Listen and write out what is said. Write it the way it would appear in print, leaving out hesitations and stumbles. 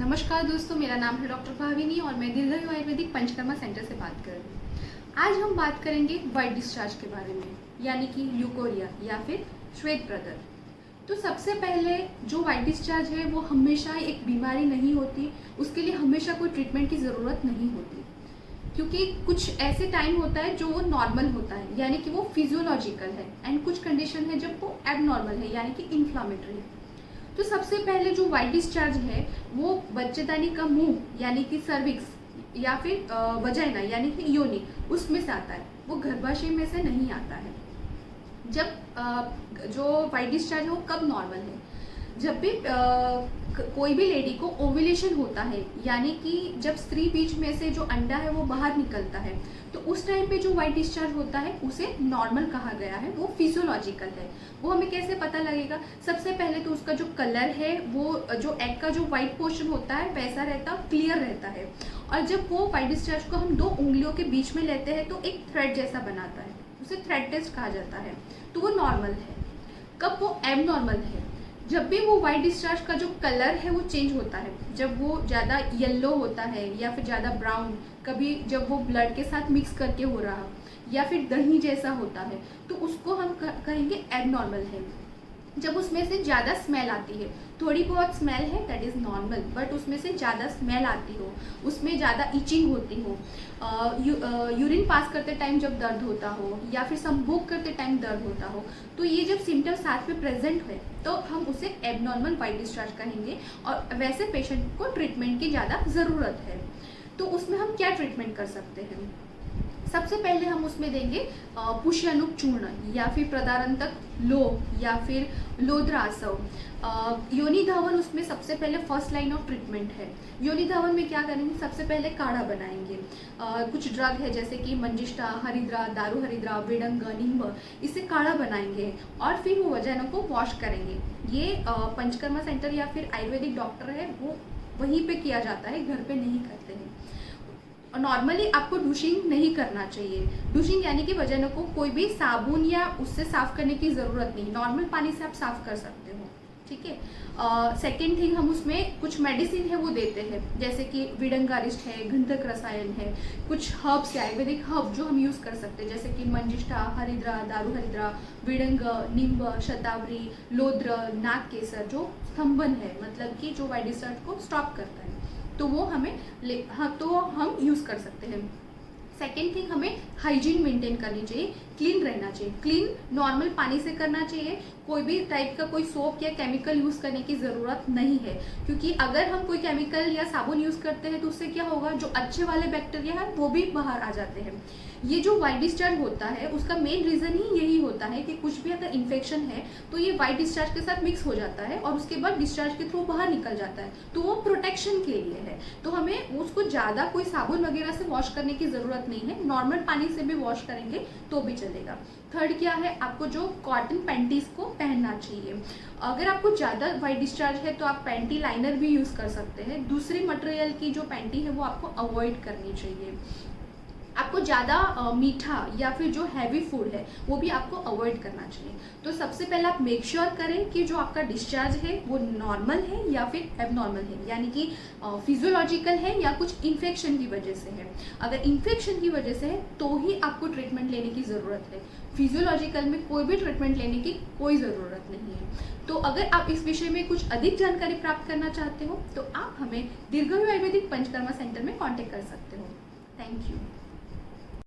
नमस्कार दोस्तों, मेरा नाम है डॉक्टर भाविनी और मैं दीर्घायु आयुर्वेदिक पंचकर्मा सेंटर से बात कर रही हूँ। आज हम बात करेंगे वाइट डिस्चार्ज के बारे में, यानी कि ल्यूकोरिया या फिर श्वेत प्रदर। तो सबसे पहले जो वाइट डिस्चार्ज है वो हमेशा एक बीमारी नहीं होती, उसके लिए हमेशा कोई ट्रीटमेंट की ज़रूरत नहीं होती, क्योंकि कुछ ऐसे टाइम होता है जो वो नॉर्मल होता है, यानी कि वो फिजियोलॉजिकल है, एंड कुछ कंडीशन है जब वो एबनॉर्मल है, यानी कि इन्फ्लामेटरी है। तो सबसे पहले जो वाइट डिस्चार्ज है वो बच्चेदानी का मुंह यानी कि सर्विक्स या फिर वजाइना यानी कि योनि उसमें से आता है, वो गर्भाशय में से नहीं आता है। जब जो वाइट डिस्चार्ज है वो कब नॉर्मल है, जब भी कोई भी लेडी को ओव्यूलेशन होता है, यानी कि जब स्त्री बीज में से जो अंडा है वो बाहर निकलता है, तो उस टाइम पे जो वाइट डिस्चार्ज होता है उसे नॉर्मल कहा गया है, वो फिजियोलॉजिकल है। वो हमें कैसे पता लगेगा? सबसे पहले तो उसका जो कलर है, वो जो एग का जो वाइट पोर्शन होता है वैसा रहता, क्लियर रहता है, और जब वो वाइट डिस्चार्ज को हम 2 उंगलियों के बीच में लेते हैं तो एक थ्रेड जैसा बनाता है, उसे थ्रेड टेस्ट कहा जाता है, तो वो नॉर्मल है। कब वो एबनॉर्मल है? जब भी वो वाइट डिस्चार्ज का जो कलर है वो चेंज होता है, जब वो ज़्यादा येलो होता है या फिर ज़्यादा ब्राउन, कभी जब वो ब्लड के साथ मिक्स करके हो रहा या फिर दही जैसा होता है, तो उसको हम कहेंगे एबनॉर्मल है। जब उसमें से ज़्यादा स्मेल आती है, थोड़ी बहुत स्मेल है दैट इज़ नॉर्मल, बट उसमें से ज़्यादा स्मेल आती हो, उसमें ज़्यादा इचिंग होती हो, यूरिन पास करते टाइम जब दर्द होता हो या फिर संभोग करते टाइम दर्द होता हो, तो ये जब सिम्टम्स साथ में प्रेजेंट हुए तो हम उसे एबनॉर्मल वाइट डिस्चार्ज कहेंगे, और वैसे पेशेंट को ट्रीटमेंट की ज़्यादा ज़रूरत है। तो उसमें हम क्या ट्रीटमेंट कर सकते हैं? सबसे पहले हम उसमें देंगे पुष्यानुक चूर्ण या फिर प्रदारंतक लो या फिर लोद्रासव। योनि धावन उसमें सबसे पहले फर्स्ट लाइन ऑफ ट्रीटमेंट है। योनि धावन में क्या करेंगे? सबसे पहले काढ़ा बनाएंगे, कुछ ड्रग है जैसे कि मंजिष्ठा, हरिद्रा, दारू हरिद्रा, विडंग, नींब, इससे काढ़ा बनाएंगे और फिर वो वजाइना को वॉश करेंगे। ये पंचकर्मा सेंटर या फिर आयुर्वेदिक डॉक्टर है वो वहीं पे किया जाता है, घर पे नहीं करते हैं। और नॉर्मली आपको डूशिंग नहीं करना चाहिए। डूशिंग यानी कि वजाइना को कोई भी साबुन या उससे साफ करने की ज़रूरत नहीं, नॉर्मल पानी से आप साफ कर सकते हो, ठीक है। सेकेंड थिंग, हम उसमें कुछ मेडिसिन है वो देते हैं, जैसे कि विडंगारिस्ट है, गंधक रसायन है, कुछ हर्ब्स है, आयुर्वेदिक हर्ब जो हम यूज़ कर सकते हैं, जैसे कि मंजिष्ठा, हरिद्रा, दारू हरिद्रा, विडंग, नींब, शतावरी, लोद्र, नाग केसर, जो स्तंभन है, मतलब कि जो वाइट डिस्चार्ज को स्टॉप करता है, तो वो हमें तो हम यूज़ कर सकते हैं। सेकेंड थिंग, हमें हाइजीन मेंटेन करनी चाहिए, क्लीन रहना चाहिए। क्लीन नॉर्मल पानी से करना चाहिए, कोई भी टाइप का कोई सोप या केमिकल यूज़ करने की ज़रूरत नहीं है, क्योंकि अगर हम कोई केमिकल या साबुन यूज़ करते हैं तो उससे क्या होगा, जो अच्छे वाले बैक्टीरिया है वो भी बाहर आ जाते हैं। ये जो वाइट डिस्चार्ज होता है उसका मेन रीज़न ही यही होता है कि कुछ भी अगर इन्फेक्शन है तो ये वाइट डिस्चार्ज के साथ मिक्स हो जाता है और उसके बाद डिस्चार्ज के थ्रू बाहर निकल जाता है, तो वो प्रोटेक्शन के लिए है। तो हमें उसको ज़्यादा कोई साबुन वगैरह से वॉश करने की ज़रूरत नहीं है, नॉर्मल पानी से भी वॉश करेंगे तो भी चलेगा। थर्ड क्या है, आपको जो कॉटन पैंटीज को पहनना चाहिए। अगर आपको ज़्यादा वाइट डिस्चार्ज है तो आप पैंटी लाइनर भी यूज़ कर सकते हैं। दूसरी मटेरियल की जो पैंटी है वो आपको अवॉइड करनी चाहिए। आपको ज़्यादा मीठा या फिर जो हैवी फूड है वो भी आपको अवॉइड करना चाहिए। तो सबसे पहले आप मेक श्योर करें कि जो आपका डिस्चार्ज है वो नॉर्मल है या फिर एबनॉर्मल है, यानी कि फिजियोलॉजिकल है या कुछ इन्फेक्शन की वजह से है। अगर इन्फेक्शन की वजह से है तो ही आपको ट्रीटमेंट लेने की ज़रूरत है, फिजियोलॉजिकल में कोई भी ट्रीटमेंट लेने की कोई ज़रूरत नहीं है। तो अगर आप इस विषय में कुछ अधिक जानकारी प्राप्त करना चाहते हो तो आप हमें दीर्घायु आयुर्वेदिक पंचकर्मा सेंटर में कॉन्टेक्ट कर सकते हो। Thank you.